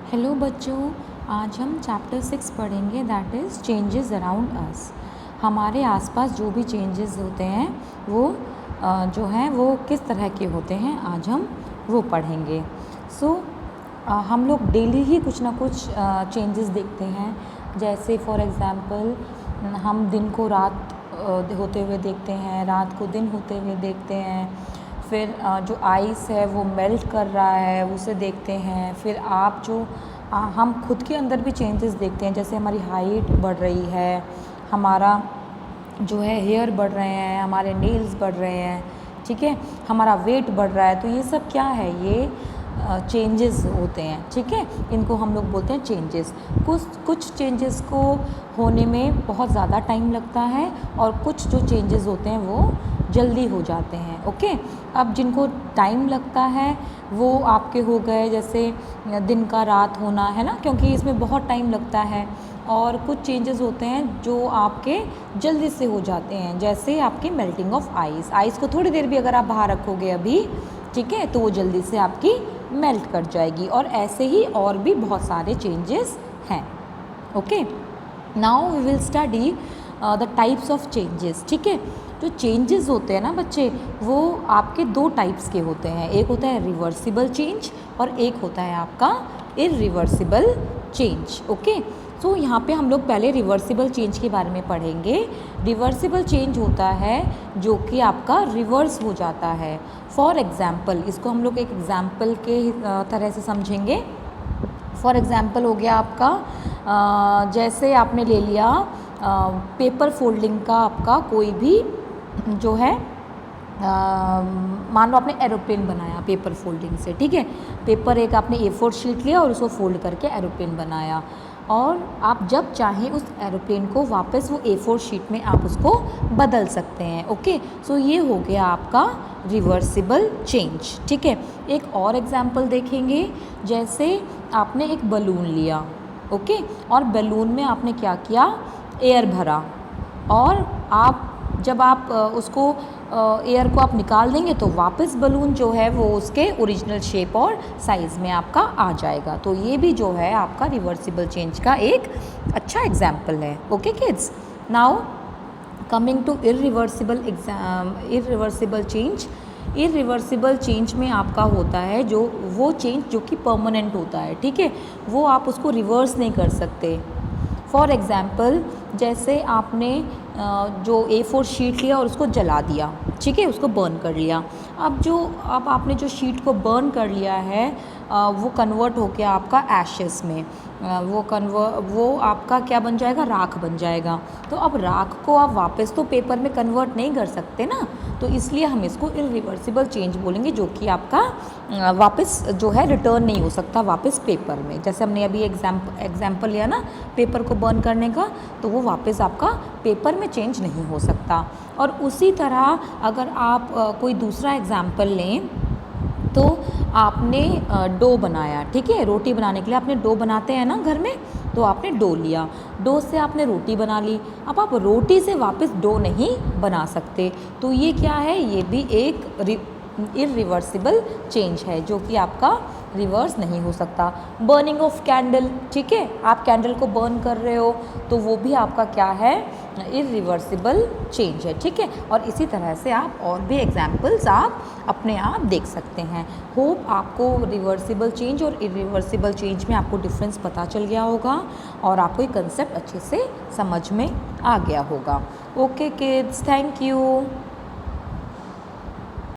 Hello बच्चों, आज हम चैप्टर 6 पढ़ेंगे, that is changes around us. हमारे आसपास जो भी चेंजेस होते हैं वो जो हैं वो किस तरह के होते हैं, आज हम वो पढ़ेंगे। सो हम लोग डेली ही कुछ ना कुछ चेंजेस देखते हैं। जैसे फॉर एग्ज़ाम्पल हम दिन को रात होते हुए देखते हैं, रात को दिन होते हुए देखते हैं। फिर जो आइस है वो मेल्ट कर रहा है उसे देखते हैं। फिर आप जो हम खुद के अंदर भी चेंजेस देखते हैं, जैसे हमारी हाइट बढ़ रही है, हमारा जो है हेयर बढ़ रहे हैं, हमारे नेल्स बढ़ रहे हैं, ठीक है, हमारा वेट बढ़ रहा है। तो ये सब क्या है, ये चेंजेस होते हैं, ठीक है। इनको हम लोग बोलते हैं चेंजेस। कुछ चेंजेस को होने में बहुत ज़्यादा टाइम लगता है और कुछ जो चेंजेस होते हैं वो जल्दी हो जाते हैं, ओके। अब जिनको टाइम लगता है वो आपके हो गए जैसे दिन का रात होना, है ना, क्योंकि इसमें बहुत टाइम लगता है। और कुछ चेंजेस होते हैं जो आपके जल्दी से हो जाते हैं, जैसे आपकी मेल्टिंग ऑफ आइस को थोड़ी देर भी अगर आप बाहर रखोगे अभी, ठीक है, तो वो जल्दी से आपकी मेल्ट कर जाएगी। और ऐसे ही और भी बहुत सारे चेंजेस हैं, okay. Now we will study the types of changes, ठीक है। जो चेंजेस होते हैं ना बच्चे, वो आपके दो टाइप्स के होते हैं। एक होता है रिवर्सिबल चेंज और एक होता है आपका इरिवर्सिबल चेंज, ओके। तो यहाँ पे हम लोग पहले रिवर्सिबल चेंज के बारे में पढ़ेंगे। रिवर्सिबल चेंज होता है जो कि आपका रिवर्स हो जाता है। फॉर एग्ज़ाम्पल, इसको हम लोग एक एग्ज़ाम्पल के तरह से समझेंगे। फॉर एग्ज़ाम्पल हो गया आपका जैसे आपने ले लिया पेपर फोल्डिंग का आपका कोई भी जो है मान लो आपने एरोप्लेन बनाया पेपर फोल्डिंग से, ठीक है। पेपर एक आपने A4 शीट लिया और उसको फोल्ड करके एरोप्लेन बनाया, और आप जब चाहें उस एरोप्लेन को वापस वो A4 शीट में आप उसको बदल सकते हैं, ओके। सो ये हो गया आपका रिवर्सिबल चेंज, ठीक है। एक और एग्जांपल देखेंगे, जैसे आपने एक बलून लिया, ओके, और बलून में आपने क्या किया, एयर भरा, और आप जब आप उसको एयर को आप निकाल देंगे तो वापस बलून जो है वो उसके ओरिजिनल शेप और साइज़ में आपका आ जाएगा। तो ये भी जो है आपका रिवर्सिबल चेंज का एक अच्छा एग्जाम्पल है, okay kids. Now coming to irreversible change. Irreversible change में आपका होता है जो वो चेंज जो कि परमानेंट होता है, ठीक है, वो आप उसको रिवर्स नहीं कर सकते। फॉर एग्ज़ाम्पल, जैसे आपने जो A4 शीट लिया और उसको जला दिया, ठीक है, उसको बर्न कर लिया। अब आपने जो शीट को बर्न कर लिया है वो कन्वर्ट हो गया आपका एशेस में। वो आपका क्या बन जाएगा, राख बन जाएगा। तो अब राख को आप वापस तो पेपर में कन्वर्ट नहीं कर सकते ना, तो इसलिए हम इसको इरिवर्सिबल चेंज बोलेंगे, जो कि आपका वापस जो है रिटर्न नहीं हो सकता वापस पेपर में। जैसे हमने अभी एग्जाम्पल लिया ना पेपर को बर्न करने का, तो वो वापस आपका पेपर में चेंज नहीं हो सकता। और उसी तरह अगर आप कोई दूसरा एग्जाम्पल लें, तो आपने डो बनाया, ठीक है, रोटी बनाने के लिए आपने डो बनाते हैं ना घर में, तो आपने डो लिया, डो से आपने रोटी बना ली। अब आप रोटी से वापस डो नहीं बना सकते, तो ये क्या है, ये भी एक इरिवर्सिबल चेंज है जो कि आपका रिवर्स नहीं हो सकता। बर्निंग ऑफ कैंडल, ठीक है, आप कैंडल को बर्न कर रहे हो तो वो भी आपका क्या है, इरिवर्सिबल चेंज है, ठीक है। और इसी तरह से आप और भी एग्जाम्पल्स आप अपने आप देख सकते हैं। होप आपको रिवर्सिबल चेंज और इरिवर्सिबल चेंज में आपको डिफरेंस पता चल गया होगा और आपको ये कंसेप्ट अच्छे से समझ में आ गया होगा। Okay kids, thank you.